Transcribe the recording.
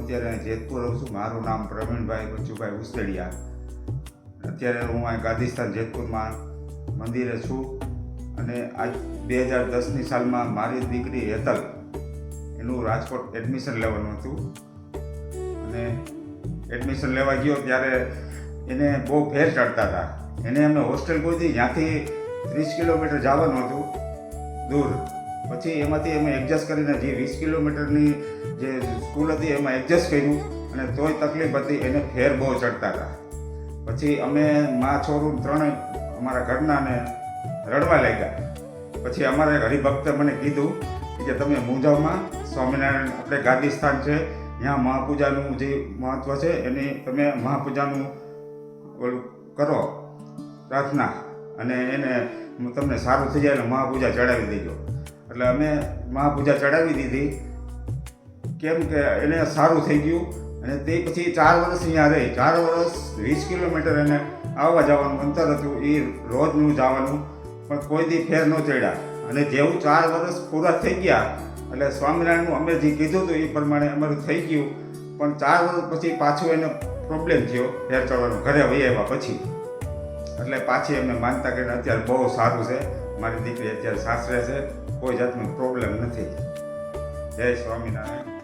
અત્યારે જેતપુર રહું છું. મારું નામ પ્રવીણભાઈ બચુભાઈ ઉસેડિયા. અત્યારે હું અહીં ગાંધીસ્થાન જેતપુરમાં મંદિરે છું. અને આજ 2010ની સાલમાં મારી દીકરી હેતલ એનું રાજકોટ એડમિશન લેવાનું હતું. અને એડમિશન લેવા ગયો ત્યારે એને બહુ ફેર ચડતા હતા. એને અમે હોસ્ટેલ ગોતી, જ્યાંથી 30 કિલોમીટર જવાનું હતું દૂર. પછી એમાંથી અમે એડજસ્ટ કરીને જે 20 કિલોમીટરની જે સ્કૂલ હતી એમાં એડજસ્ટ કર્યું, અને તોય તકલીફ હતી, એને ફેર બહુ ચડતા હતા. પછી અમે મા છોરું ત્રણે અમારા ઘરનાને રડવા લાગ્યા. પછી અમારા હરિભક્તે મને કીધું કે તમે મુંજાવમાં સ્વામિનારાયણ આપણે ગાંધીસ્થાન છે, ત્યાં મહાપૂજાનું જે મહત્ત્વ છે એની તમે મહાપૂજાનું ઓલું કરો પ્રાર્થના, અને એને તમને સારું થઈ જાય એટલે મહાપૂજા ચડાવી દેજો. એટલે અમે મહાપૂજા ચડાવી દીધી. કેમ કે એને સારું થઈ ગયું. અને તે પછી 4 વર્ષ અહીંયા રહી. 4 વર્ષ 20 કિલોમીટર એને આવવા જવાનું અંતર હતું. એ રોજનું જવાનું, પણ કોઈ દી ફેર ન ચડ્યા. અને જેવું 4 વર્ષ પૂરા થઈ ગયા એટલે સ્વામિનારાયણનું અમે જે કીધું હતું એ પ્રમાણે અમારું થઈ ગયું. પણ 4 વર્ષ પછી પાછું એને પ્રોબ્લેમ થયો ફેર ચડવાનો, ઘરે વહી આવ્યા પછી. એટલે પાછી અમે માનતા કરીને અત્યારે બહુ સારું છે. મારી દીકરી અત્યારે સાસરે છે, કોઈ જાતનો પ્રોબ્લેમ નથી. જય સ્વામિનારાયણ.